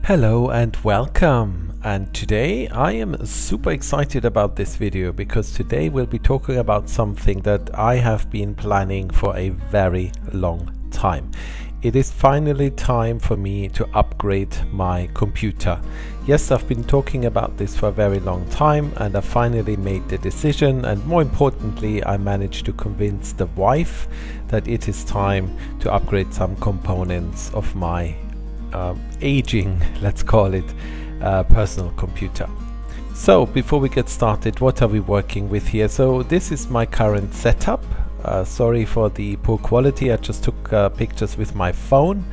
Hello and welcome, and today I am super excited about this video because today we'll be talking about something that I have been planning for a very long time. It is finally time for me to upgrade my computer. Yes, I've been talking about this for a very long time and I finally made the decision, and more importantly I managed to convince the wife that it is time to upgrade some components of my aging, let's call it, personal computer. So before we get started, what are we working with here? So this is my current setup. Sorry for the poor quality, I just took pictures with my phone,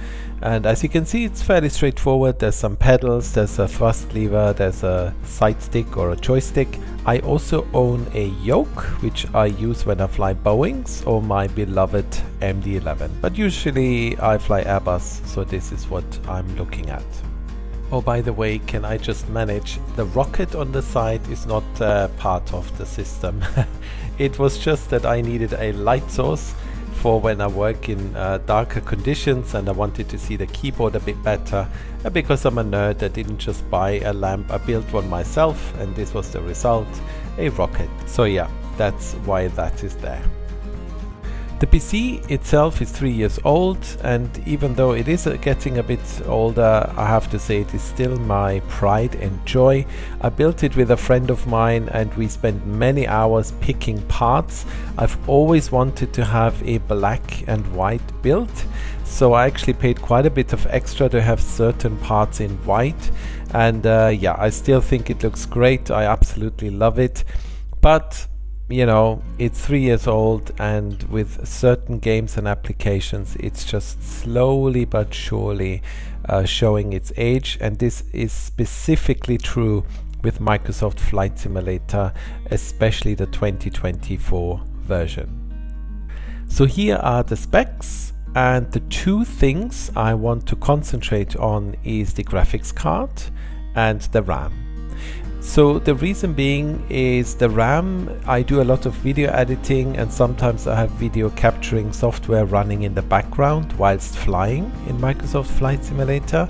and as you can see it's fairly straightforward. There's some pedals, there's a thrust lever, there's a side stick or a joystick. I also own a yoke which I use when I fly Boeings or my beloved MD-11, but usually I fly Airbus, so this is what I'm looking at. Oh, by the way, can I just manage, the rocket on the side is not part of the system. It was just that I needed a light source for when I work in darker conditions, and I wanted to see the keyboard a bit better. And because I'm a nerd, I didn't just buy a lamp, I built one myself, and this was the result, a rocket. So yeah, that's why that is there. The PC itself is 3 years old, and even though it is getting a bit older, I have to say it is still my pride and joy. I built it with a friend of mine and we spent many hours picking parts. I've always wanted to have a black and white build, so I actually paid quite a bit of extra to have certain parts in white, and yeah, I still think it looks great. I absolutely love it, but you know, it's 3 years old, and with certain games and applications it's just slowly but surely showing its age, and this is specifically true with Microsoft Flight Simulator, especially the 2024 version. So here are the specs, and the two things I want to concentrate on is the graphics card and the RAM. So the reason being is the RAM, I do a lot of video editing, and sometimes I have video capturing software running in the background whilst flying in Microsoft Flight Simulator,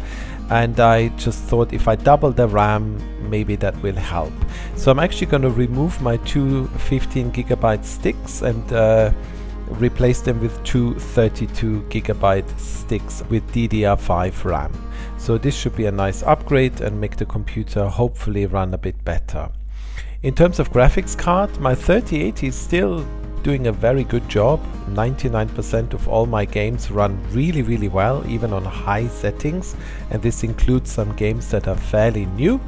and I just thought if I double the RAM, maybe that will help. So I'm actually going to remove my two 15GB sticks and replace them with two 32GB sticks with DDR5 RAM. So this should be a nice upgrade and make the computer hopefully run a bit better. In terms of graphics card, my 3080 is still doing a very good job. 99% of all my games run really well, even on high settings, and this includes some games that are fairly new.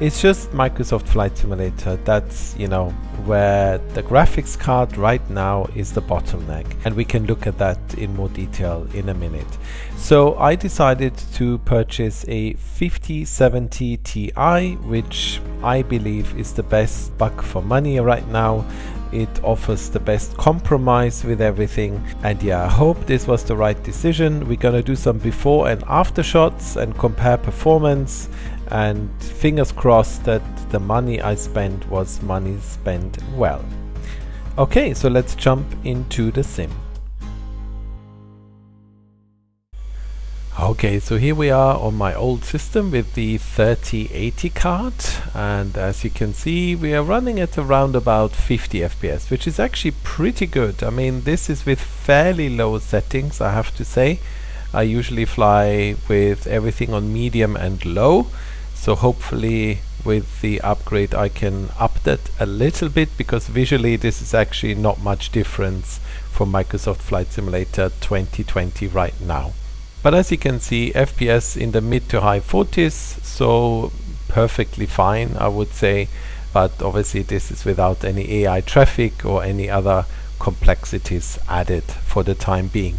It's just Microsoft Flight Simulator, that's, you know, where the graphics card right now is the bottleneck, and we can look at that in more detail in a minute. So I decided to purchase a 5070 Ti, which I believe is the best buck for money right now. It offers the best compromise with everything, and yeah, I hope this was the right decision. We're gonna do some before and after shots and compare performance, and fingers crossed that the money I spent was money spent well. Okay, so let's jump into the sim. Okay, so here we are on my old system with the 3080 card, and as you can see we are running at around about 50 FPS, which is actually pretty good. I mean, this is with fairly low settings, I have to say. I usually fly with everything on medium and low, so hopefully with the upgrade I can up that a little bit, because visually this is actually not much difference from Microsoft Flight Simulator 2020 right now. But as you can see, FPS in the mid to high 40s, so perfectly fine, I would say, but obviously this is without any AI traffic or any other complexities added for the time being.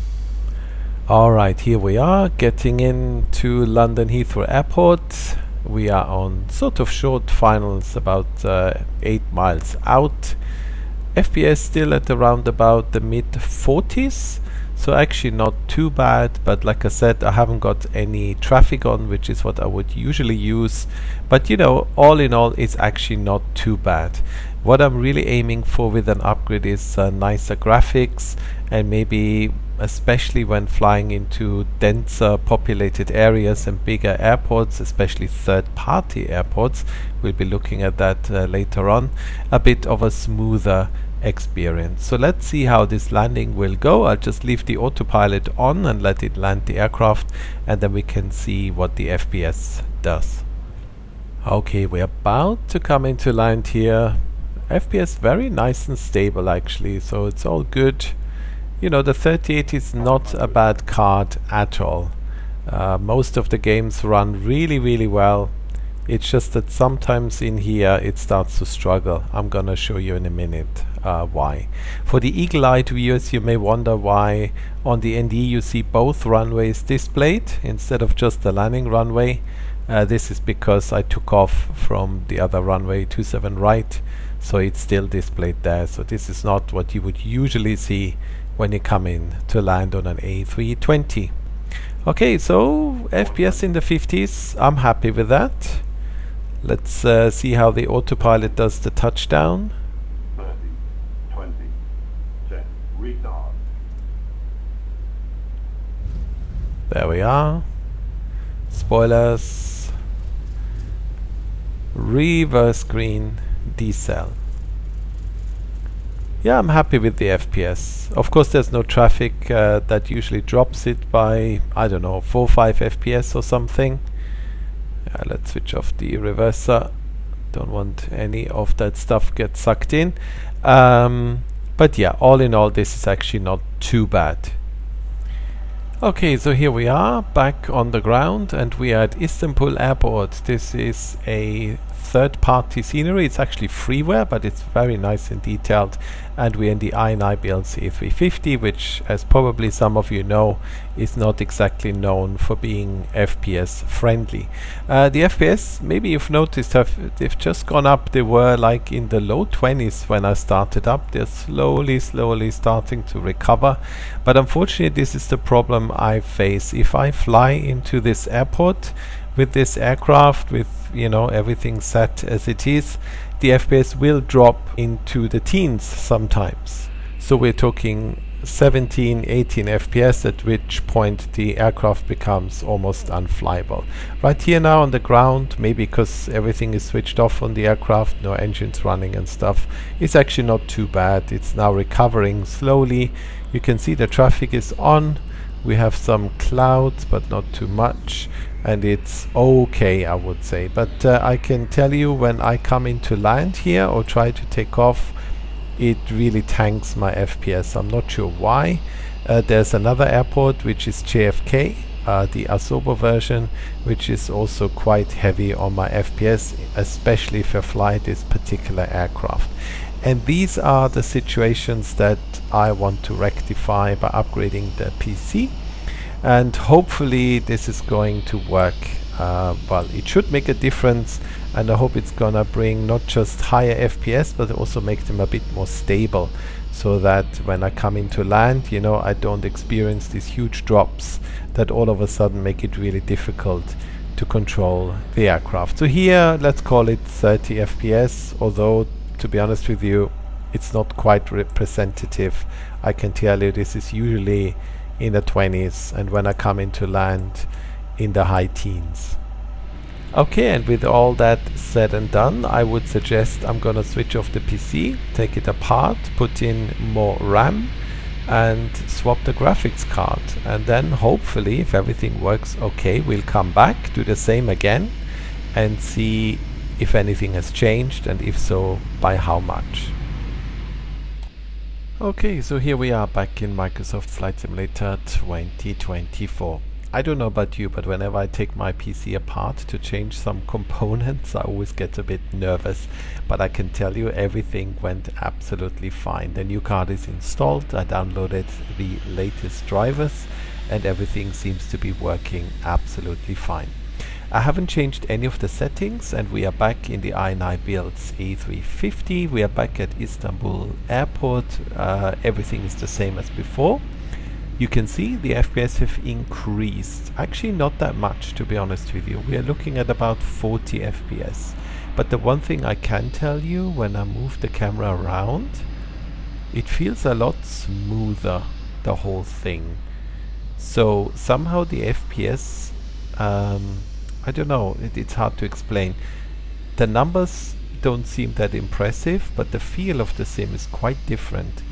Alright, here we are getting into London Heathrow Airport. We are on sort of short finals, about 8 miles out. FPS still at around about the mid 40s. so actually not too bad. But like I said, I haven't got any traffic on, which is what I would usually use. But you know, all in all, it's actually not too bad. What I'm really aiming for with an upgrade is nicer graphics, and maybe especially when flying into denser populated areas and bigger airports, especially third-party airports, we'll be looking at that later on, a bit of a smoother experience. So let's see how this landing will go. I'll just leave the autopilot on and let it land the aircraft, and then we can see what the FPS does. Okay, we're about to come into land here. FPS very nice and stable actually, so it's all good. You know, the 3080 is not a bad card at all. Most of the games run really well. It's just that sometimes in here it starts to struggle. I'm gonna show you in a minute why. For the eagle-eyed viewers, you may wonder why on the ND you see both runways displayed instead of just the landing runway. This is because I took off from the other runway 27 right, so it's still displayed there. So this is not what you would usually see when you come in to land on an A320. Okay, so FPS in the 50s, I'm happy with that. Let's see how the autopilot does the touchdown. 30, 20, 10, retard. There we are. Spoilers. Reverse green, decel. Yeah, I'm happy with the FPS. Of course, there's no traffic that usually drops it by, I don't know, 4 or 5 FPS or something. Let's switch off the reverser. Don't want any of that stuff get sucked in. But yeah, all in all, this is actually not too bad. Okay, so here we are back on the ground, and we are at Istanbul Airport. This is a third-party scenery. It's actually freeware, but it's very nice and detailed. And we're in the INI builds A350, which, as probably some of you know, is not exactly known for being FPS friendly. The FPS, maybe you've noticed, they've just gone up. They were like in the low 20s when I started up. They're slowly starting to recover. But unfortunately, this is the problem I face. If I fly into this airport with this aircraft, with, you know, everything set as it is, the FPS will drop into the teens sometimes. So we're talking 17, 18 FPS, at which point the aircraft becomes almost unflyable. Right here now on the ground, maybe because everything is switched off on the aircraft, no engines running and stuff, it's actually not too bad. It's now recovering slowly. You can see the traffic is on. We have some clouds, but not too much, and it's okay, I would say. But I can tell you, when I come into land here or try to take off, it really tanks my FPS. I'm not sure why. There's another airport which is JFK, the Asobo version, which is also quite heavy on my FPS, especially if I fly this particular aircraft. And these are the situations that I want to rectify by upgrading the PC, and hopefully this is going to work. Well, it should make a difference, and I hope it's gonna bring not just higher FPS but also make them a bit more stable, so that when I come into land, you know, I don't experience these huge drops that all of a sudden make it really difficult to control the aircraft. So here, let's call it 30 FPS, although to be honest with you, it's not quite representative. I can tell you this is usually in the 20s, and when I come into land, in the high teens. Okay, and with all that said and done, I would suggest I'm gonna switch off the PC, take it apart, put in more RAM, and swap the graphics card. And then hopefully, if everything works okay, we'll come back, do the same again, and see if anything has changed, and if so, by how much. Okay, so here we are back in Microsoft Flight Simulator 2024. I don't know about you, but whenever I take my PC apart to change some components, I always get a bit nervous. But I can tell you, everything went absolutely fine. The new card is installed, I downloaded the latest drivers, and everything seems to be working absolutely fine. I haven't changed any of the settings, and we are back in the INI builds A350. We are back at Istanbul Airport. Everything is the same as before. You can see the FPS have increased. Actually not that much, to be honest with you. We are looking at about 40 FPS. But the one thing I can tell you, when I move the camera around, it feels a lot smoother, the whole thing. So somehow the FPS, I don't know, it's hard to explain. The numbers don't seem that impressive, but the feel of the sim is quite different.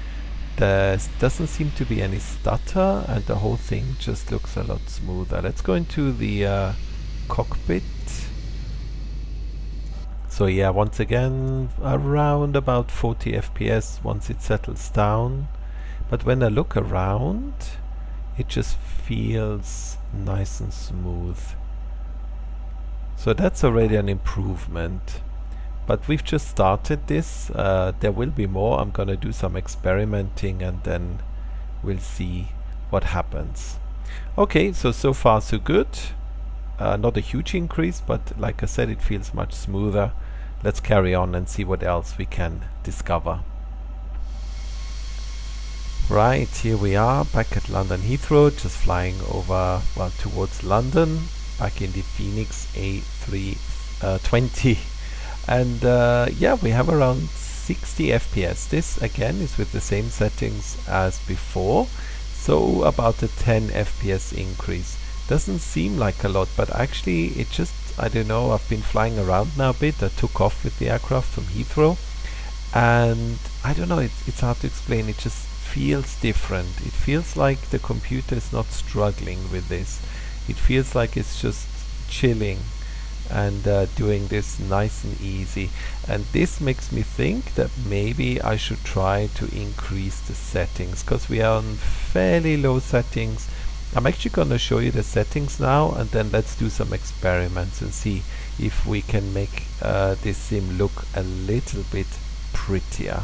There doesn't seem to be any stutter, and the whole thing just looks a lot smoother. Let's go into the cockpit. So yeah, once again, around about 40 FPS once it settles down. But when I look around, it just feels nice and smooth. So that's already an improvement. But we've just started this. There will be more. I'm gonna do some experimenting and then we'll see what happens. Okay, so far so good. Not a huge increase, but like I said, it feels much smoother. Let's carry on and see what else we can discover. Right, here we are back at London Heathrow, just flying over, well, towards London, back in the Phoenix A320. And yeah, we have around 60 FPS. This again is with the same settings as before, so about a 10 FPS increase. Doesn't seem like a lot, but actually it just, I don't know, I've been flying around now a bit. I took off with the aircraft from Heathrow, and I don't know, it's hard to explain. It just feels different. It feels like the computer is not struggling with this. It feels like it's just chilling and doing this nice and easy, and this makes me think that maybe I should try to increase the settings, because we are on fairly low settings. I'm actually going to show you the settings now, and then let's do some experiments and see if we can make this sim look a little bit prettier.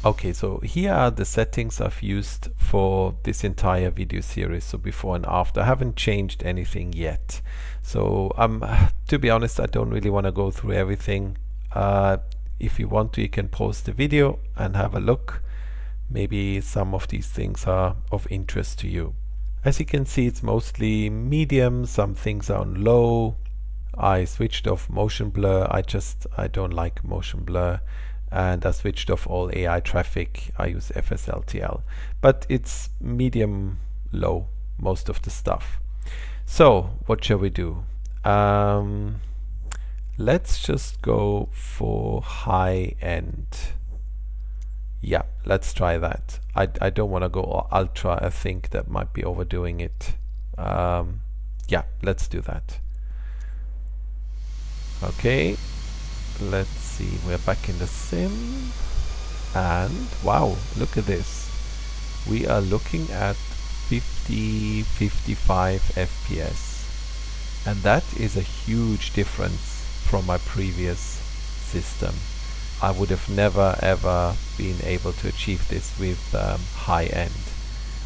Okay, so here are the settings I've used for this entire video series, so before and after. I haven't changed anything yet. So to be honest, I don't really want to go through everything. If you want to, you can pause the video and have a look. Maybe some of these things are of interest to you. As you can see, it's mostly medium, some things are on low. I switched off motion blur. I don't like motion blur. And I switched off all AI traffic. I use FSLTL, but it's medium low, most of the stuff. So what shall we do? Let's just go for high end. Yeah, let's try that. I don't want to go ultra. I think that might be overdoing it. Yeah, let's do that. Okay, let's see, we're back in the sim, and wow, look at this. We are looking at 55 FPS, and that is a huge difference from my previous system. I would have never ever been able to achieve this with high end.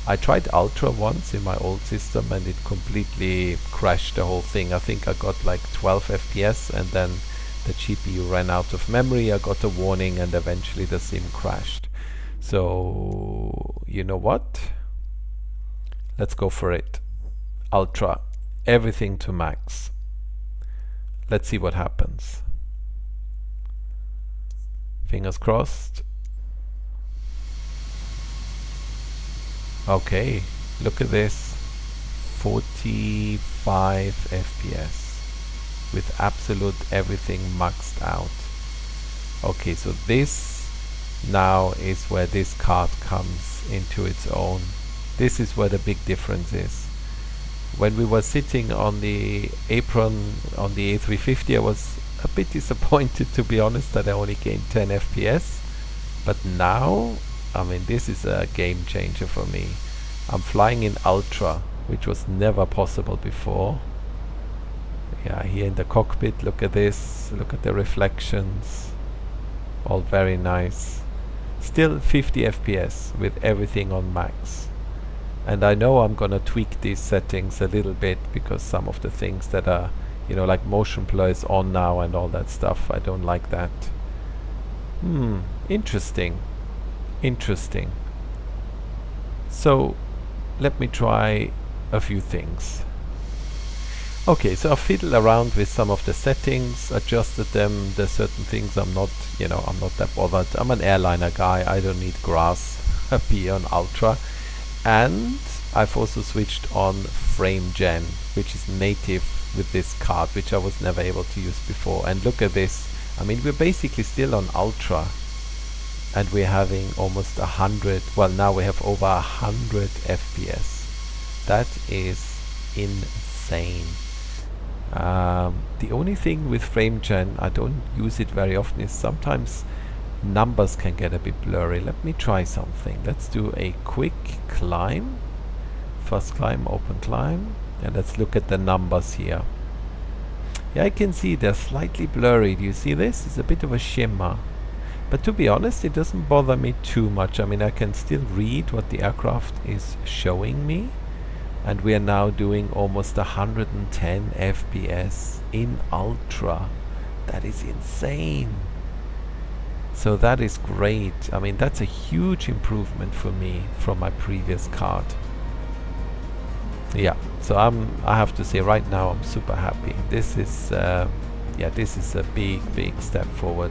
I tried ultra once in my old system and it completely crashed the whole thing. I think I got like 12 FPS and then the GPU ran out of memory. I got a warning and eventually the sim crashed. So you know what? Let's go for it. Ultra. Everything to max. Let's see what happens. Fingers crossed. Okay, look at this. 45 FPS with absolute everything maxed out. Okay, so this now is where this card comes into its own. This is where the big difference is. When we were sitting on the apron on the A350, I was a bit disappointed, to be honest, that I only gained 10 FPS. But now, I mean, this is a game changer for me. I'm flying in ultra, which was never possible before. Yeah, here in the cockpit, look at this, look at the reflections, all very nice. Still 50 FPS with everything on max. And I know I'm gonna tweak these settings a little bit, because some of the things that are, you know, like motion blur is on now and all that stuff, I don't like that. Interesting. Interesting. So let me try a few things. Okay, so I fiddled around with some of the settings, adjusted them. There's certain things I'm not, I'm not that bothered. I'm an airliner guy. I don't need grass be on ultra. And I've also switched on frame gen, which is native with this card, which I was never able to use before. And look at this. I mean, we're basically still on ultra, and we're having almost 100. Well, now we have over 100 FPS. That is insane. The only thing with frame gen, I don't use it very often, is sometimes numbers can get a bit blurry. Let me try something. Let's do a quick climb. First climb, open climb, and let's look at the numbers here. Yeah, I can see they're slightly blurry. Do you see this? It's a bit of a shimmer. But to be honest, it doesn't bother me too much. I mean, I can still read what the aircraft is showing me. And we are now doing almost 110 FPS in ultra. That is insane. So that is great. I mean, that's a huge improvement for me from my previous card. Yeah, so I have to say right now I'm super happy. This is this is a big step forward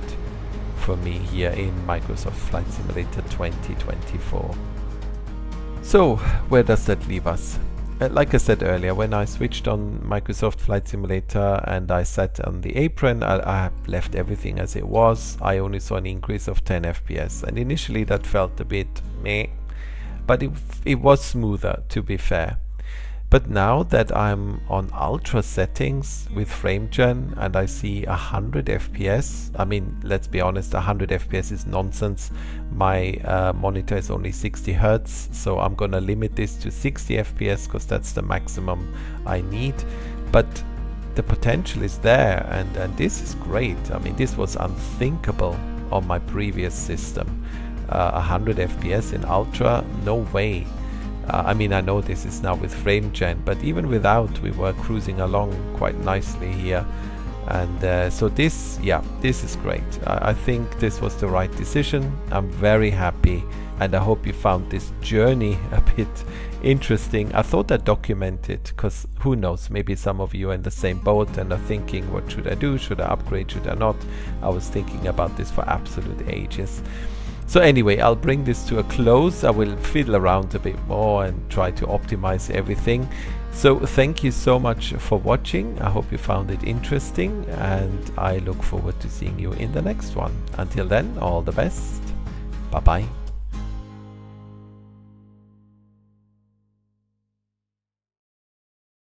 for me here in Microsoft Flight Simulator 2024. So where does that leave us? Like I said earlier, when I switched on Microsoft Flight Simulator and I sat on the apron, I left everything as it was. I only saw an increase of 10 FPS, and initially that felt a bit meh, but it was smoother, to be fair. But now that I'm on ultra settings with frame gen and I see 100 FPS, I mean, let's be honest, 100 FPS is nonsense. My monitor is only 60 Hertz, so I'm gonna limit this to 60 FPS because that's the maximum I need. But the potential is there, and this is great. I mean, this was unthinkable on my previous system. 100 FPS in ultra, no way. I mean, I know this is now with frame gen, but even without, we were cruising along quite nicely here. And so this is great. I think this was the right decision. I'm very happy, and I hope you found this journey a bit interesting. I thought I'd document it, because who knows, maybe some of you are in the same boat and are thinking, what should I do? Should I upgrade? Should I not? I was thinking about this for absolute ages. So anyway, I'll bring this to a close. I will fiddle around a bit more and try to optimize everything. So thank you so much for watching. I hope you found it interesting, and I look forward to seeing you in the next one. Until then, all the best. Bye bye.